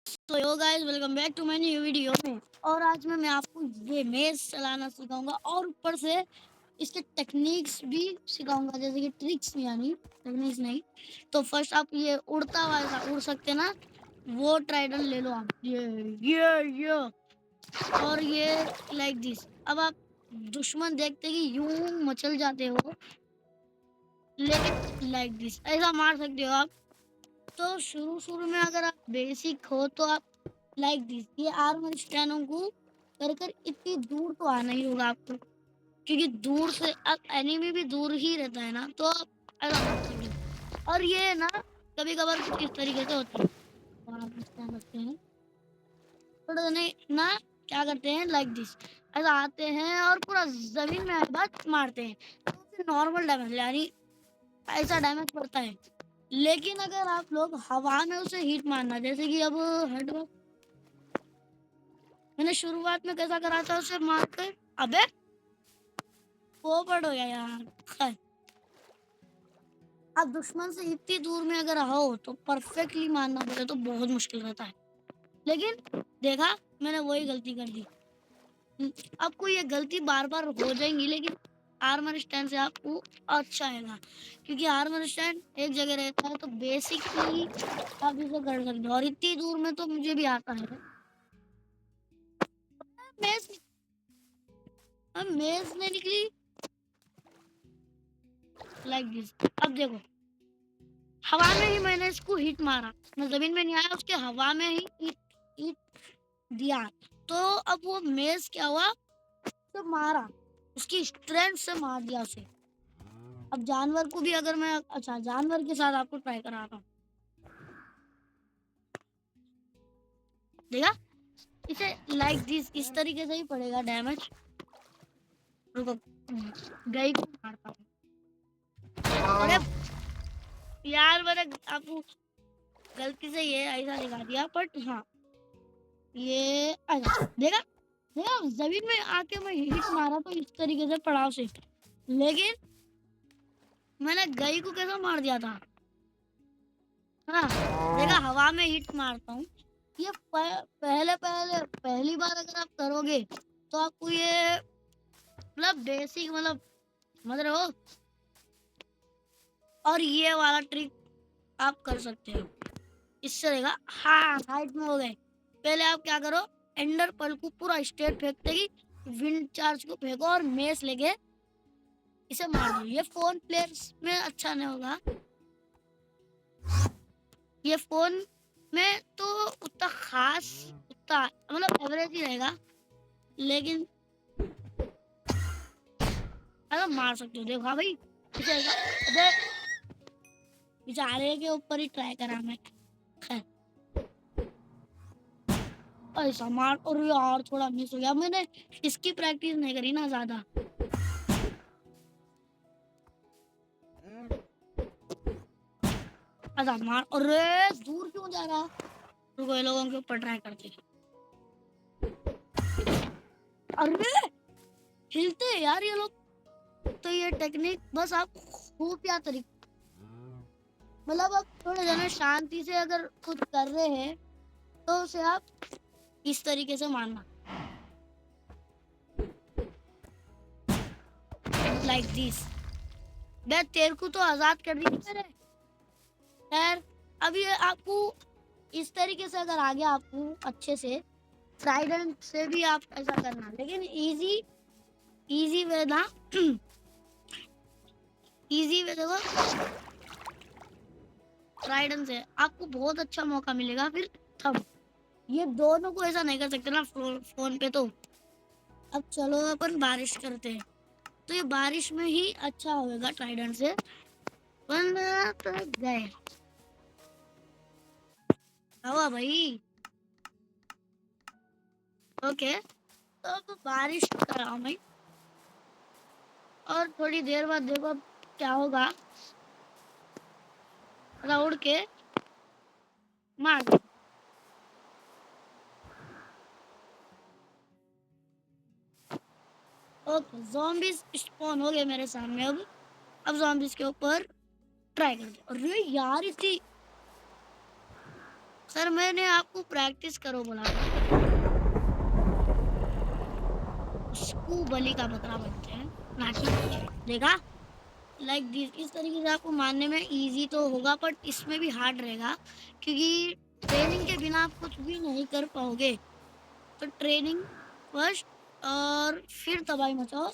तो yo guys, welcome back to my new video में। और आज मैं आपको ये मेज चलाना सिखाऊंगा और ऊपर से इसके टेक्निक्स भी सिखाऊंगा, जैसे कि ट्रिक्स, यानी टेक्निक्स नहीं। तो फर्स्ट आप ये उड़ता हुआ ऐसा उड़ सकते ना, वो ट्राइडल ले लो आप। ये और ये लाइक दिस। अब आप दुश्मन देखते कि यूं मचल जाते हो, लेकिन लाइक दिस ऐसा मार सकते हो आप। तो शुरू शुरू में अगर आप बेसिक हो तो आप लाइक दिस ये आर्मर स्टैंडों को कर कर इतनी दूर तो आना ही होगा आपको, क्योंकि दूर से अब एनिमी भी दूर ही रहता है ना, तो आप ऐसा कर सकते हो। और ये ना कभी कभार कुछ इस तरीके से होता है, तो आप ध्यान रखते हैं थोड़ा नहीं ना, क्या करते हैं लाइक दिस, ऐसा आते हैं और पूरा जमीन में आए बाद मारते हैं, तो नॉर्मल डैमेज यानी ऐसा डैमेज पड़ता है। लेकिन अगर आप लोग हवा में उसे हीट मारना, जैसे कि अब हेड, मैंने शुरुआत में कैसा करा था उसे मार कर, अबे पोपट हो गया यार। खैर, अब दुश्मन से इतनी दूर में अगर हो तो परफेक्टली मारना पड़े तो बहुत मुश्किल रहता है। लेकिन देखा, मैंने वही गलती कर दी। आपको ये गलती बार बार हो जाएंगी, लेकिन आर्मर स्टैंड से आपको अच्छा आएगा, क्योंकि आर्मर स्टैंड एक जगह रहता है, तो बेसिकली आप इसे कर सकते हो। और इतनी दूर में तो मुझे भी आता है। मेज मेज ने निकली लाइक दिस। अब देखो, हवा में ही मैंने इसको हिट मारा, मैं जमीन में नहीं आया, उसके हवा में ही हिट हिट दिया। तो अब वो मेज क्या हुआ, तो मारा, उसकी स्ट्रेंथ से मार दिया उसे। अब जानवर को भी अगर मैं, अच्छा जानवर के साथ आपको ट्राई करा रहा हूँ, देखा इसे लाइक दिस, इस तरीके से ही पड़ेगा डैमेज। रुको, गई को मारता हूँ। अरे यार, मैंने आपको गलती से ये ऐसा दिखा दिया, बट हाँ ये अच्छा देखा, देखा जमीन में आके मैं हिट मारा तो इस तरीके से पड़ाव से। लेकिन मैंने गई को कैसा मार दिया था, हाँ देखा, हवा में हिट मारता हूँ। ये पहली बार अगर आप करोगे तो आपको ये मतलब बेसिक, मतलब समझ रहे हो। और ये वाला ट्रिक आप कर सकते हो, इससे रहेगा। हाँ, हाइट में हो गए। पहले आप क्या करो, एंडर पल को पूरा स्ट्रेट फेंकते ही विंड चार्ज को फेंको और मेस लेके इसे मार दो। ये फोन प्लेयर्स में अच्छा नहीं होगा, ये फोन में तो उतना खास, उतना मतलब एवरेज ही रहेगा, लेकिन अगर मार सकते हो। देखो हाँ भाई, इसे अबे बेचारे के ऊपर ही ट्राई करा मैं। खैर, ऐसा मार, और यार थोड़ा मिस हो गया, मैंने इसकी प्रैक्टिस नहीं करी ना ज्यादा। ऐसा मार, अरे दूर क्यों जा रहा। रुको, ये लोगों के ऊपर ट्राई करते हैं। अरे हिलते हैं यार ये लोग। तो ये टेक्निक बस आप खुफिया तरीके, मतलब आप थोड़े जने शांति से अगर कुछ कर रहे हैं तो उसे आप इस तरीके से मारना, लाइक दिस। मैं तेरे को तो आजाद कर दी मेरे। खैर, अब ये आपको इस तरीके से अगर आ गया आपको अच्छे से, ट्राइडेंट से भी आप ऐसा करना, लेकिन इजी इजी वे ना। इजी वे देखो, ट्राइडेंट से आपको बहुत अच्छा मौका मिलेगा फिर। तब ये दोनों को ऐसा नहीं कर सकते ना फोन पे तो। अब चलो अपन बारिश करते हैं, तो ये बारिश में ही अच्छा होगा ट्राइडेंट से। अपन तो गए हवा भाई। ओके, तो अब बारिश कर रहा हूँ मैं, और थोड़ी देर बाद देखो अब क्या होगा। उड़ के मार दो। ओके, ज़ॉम्बीज स्पॉन हो गए मेरे सामने। अब ज़ॉम्बीज के ऊपर ट्राई करते हैं। अरे यार, इतनी सर मैंने आपको प्रैक्टिस करो बोला था। उसको बलि का बकरा बनते हैं, ना कि देखा? लाइक दिस इस तरीके से आपको मानने में ईज़ी तो होगा बट इसमें भी हार्ड रहेगा क्योंकि ट्रेनिंग के बिना आप कुछ भी नहीं कर पाओगे। तो ट्रेनिंग फर्स्ट और फिर तबाही मचाओ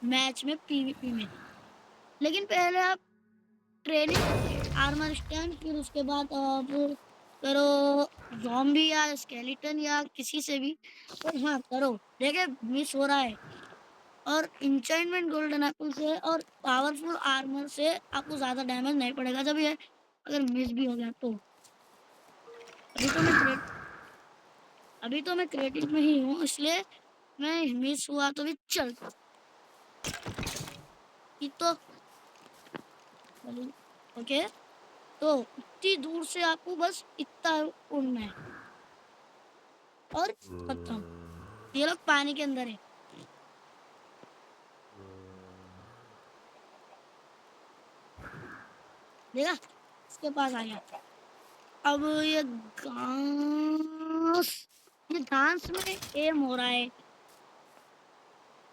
मैच में पीवीपी में। लेकिन पहले आप ट्रेनिंग आर्मर स्टैंड फिर उसके बाद आप करो ज़ॉम्बी या स्केलेटन या किसी से भी पर हाँ, करो। देखिए मिस हो रहा है और एन्चेंटमेंट गोल्डन एप्पल से और पावरफुल आर्मर से आपको ज़्यादा डैमेज नहीं पड़ेगा जब ये अगर मिस भी हो गया तो। अभी तो मैं क्रिएट अभी तो मैं क्रिएटिव में ही हूँ इसलिए मैं मिस हुआ तो भी चलता। ये तो ओके तो इतनी दूर से आपको बस इतना उड़ना है और खत्म। ये लोग पानी के अंदर है। देखा इसके पास आ गया। अब ये घास में एम हो रहा है।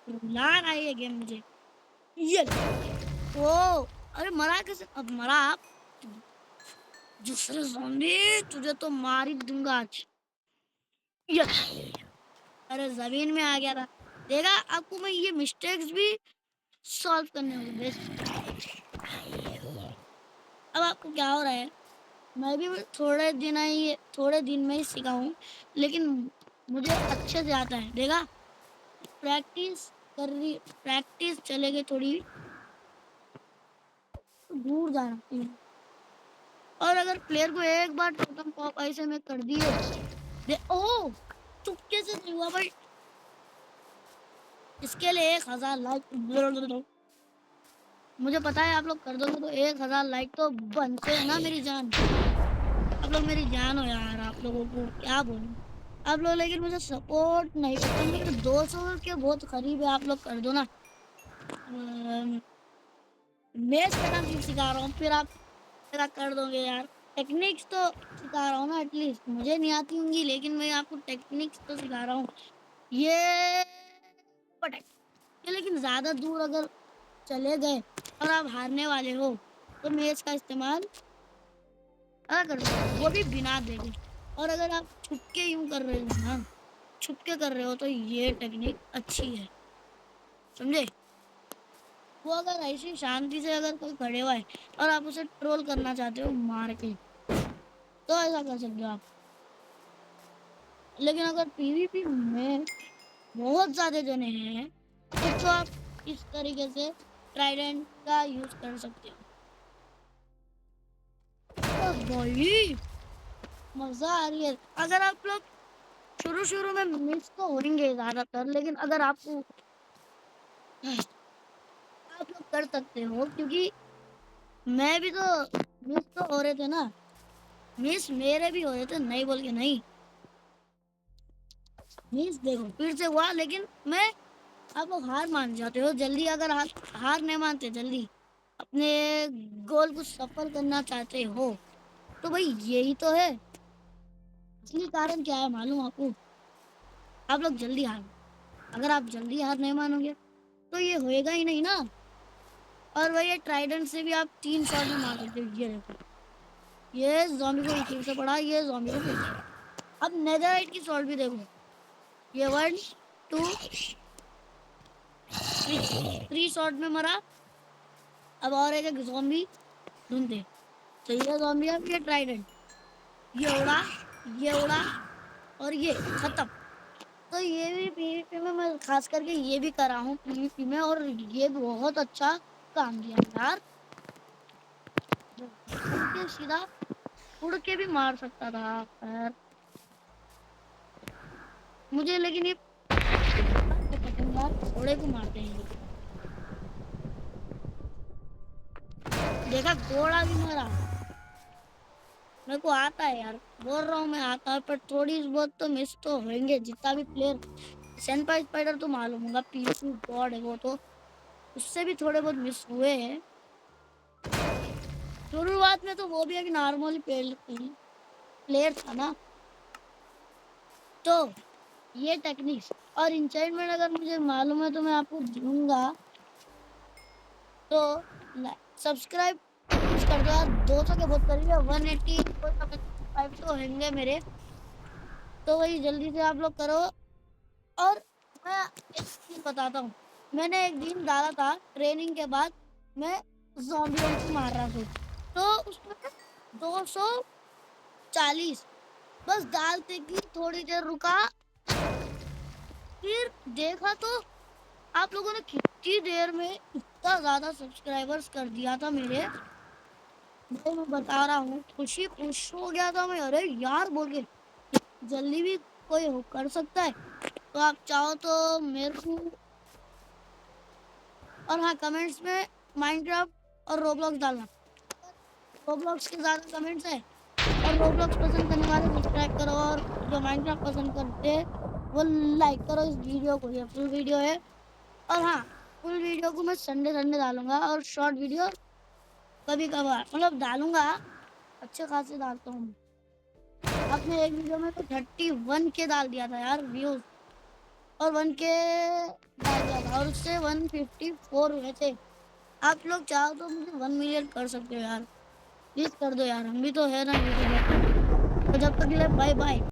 रुला रहा है ये गेम मुझे। ये ओ अरे मरा कैसे? अब मरा आप दूसरे ज़ॉम्बी तुझे तो मार ही दूंगा आज। ये अरे जमीन में आ गया था। देखा आपको मैं ये मिस्टेक्स भी सॉल्व करने होंगे। अब आपको क्या हो रहा है? मैं भी थोड़े दिन में ही सीखा हूँ लेकिन मुझे अच्छे से आता है। देखा प्रैक्टिस प्रैक्टिस चलेगी थोड़ी तो दूर जाना चाहिए। और अगर प्लेयर को एक बार टोटम पॉप ऐसे में कर दिए दे ओ चुपके से नहीं हुआ भाई। इसके लिए 1000 लाइक मुझे पता है आप लोग कर दोगे तो 1000 लाइक तो बनते हैं ना मेरी जान। आप लोग मेरी जान हो यार। आप लोगों को क्या बोलूं आप लोग लेकिन मुझे सपोर्ट नहीं करते। मेरे 200 के बहुत करीब है। आप लोग कर दो ना। मैच करना भी सिखा रहा हूँ फिर आप मेरा कर दोगे यार। टेक्निक्स तो सिखा रहा हूँ ना एटलीस्ट मुझे नहीं आती होंगी लेकिन मैं आपको टेक्निक्स तो सिखा रहा हूँ। ये पटक ये लेकिन ज़्यादा दूर अगर चले गए और आप हारने वाले हो तो मैच का इस्तेमाल कर दो वो भी बिना देखे। और अगर आप छुप के यूँ कर रहे हो ना छुप के कर रहे हो तो ये टेक्निक अच्छी है समझे। वो अगर ऐसी शांति से अगर कोई खड़े हुआ है और आप उसे ट्रोल करना चाहते हो मार के तो ऐसा कर सकते हो आप। लेकिन अगर पीवीपी में बहुत ज्यादा जने हैं तो आप इस तरीके से ट्राइडेंट का यूज कर सकते हो। भाई मजा आ रही है। अगर आप लोग शुरू में मिस तो होंगे ज्यादातर लेकिन अगर आपको आप लोग कर सकते हो क्योंकि मैं भी तो मिस तो हो रहे थे ना। मिस मेरे भी हो रहे थे नहीं बोल के नहीं। मिस देखो फिर से हुआ लेकिन मैं आप लोग हार मान जाते हो जल्दी। अगर हार नहीं मानते जल्दी अपने गोल को सफल करना चाहते हो तो भाई यही तो है। असली कारण क्या है मालूम आपको? आप लोग जल्दी हार अगर आप जल्दी हार नहीं मानोगे तो ये होएगा ही नहीं ना। और वही ट्राइडेंट से भी आप 3 शॉट में मार सकते हो। ये देखो ये ज़ॉम्बी को फिर से पड़ा ये ज़ॉम्बी को फिर से। अब नेदरराइट की शॉट भी देखो ये 1 2 3 शॉट में मरा। अब और एक ज़ॉम्बी ढूंढते तो ये ज़ॉम्बी अब ये ट्राइडेंट ये उड़ा और ये खत्म। तो ये भी पीवीपी में मैं खास करके ये भी करा हूँ पीवीपी में और ये बहुत अच्छा काम किया यार। उड़ के सीधा उड़ के भी मार सकता था पर मुझे लेकिन ये पसंद यार घोड़े को मारते हैं। देखा घोड़ा भी मरा। मेरे को आता है यार बोल रहा हूँ मैं आता है पर थोड़ी बहुत तो मिस तो होंगे। जितना भी प्लेयर सेनपाई स्पाइडर तो मालूम होगा पीवीपी गॉड है वो तो उससे भी थोड़े बहुत मिस हुए हैं। शुरुआत में तो वो भी अभी नॉर्मली खेलती थी प्लेयर था ना, तो ये टेक्निक्स और इंचाइनमेंट अगर मुझे मालूम है तो मैं आपको दूंगा। तो सब्सक्राइब कुछ कर दो यार, 200 के बहुत करीब है, 180 5 तो होंगे मेरे, तो वही जल्दी से आप लोग करो। और मैं एक चीज बताता हूँ, मैंने एक दिन डाला था ट्रेनिंग के बाद, मैं ज़ॉम्बियों को मार रहा था, तो उसमें 240 बस डालते कि थोड़ी देर रुका, फिर देखा तो आप लोगों ने कितनी देर में इतना ज्यादा सब्सक्राइबर्स कर दिया था मेरे भाई, मैं बता रहा हूँ, खुशी खुश हो गया था मैं, अरे यार बोल के जल्दी भी कोई कर सकता है, तो आप चाहो तो मेरे को। और हाँ, कमेंट्स में माइनक्राफ्ट और रोब्लॉक्स डालना, रोब्लॉक्स के ज़्यादा कमेंट्स है और रोब्लॉक्स पसंद करने वाले सब्सक्राइब करो, और जो माइनक्राफ्ट पसंद करते हैं वो लाइक करो इस वीडियो को, ये फुल वीडियो है। और हाँ, फुल वीडियो को मैं संडे संडे डालूंगा, और शॉर्ट वीडियो कभी कभार मतलब डालूंगा, अच्छे खासे डालता हूँ। आपने एक वीडियो में तो 31 के डाल दिया था यार व्यूज, और 1 के डाल दिया था, और उससे 154 हुए थे। आप लोग चाहो तो मुझे 1 मिलियन कर सकते हो यार, प्लीज कर दो यार, हम भी तो है ना यूट्यूबर। तो जब तक के लिए बाय बाय।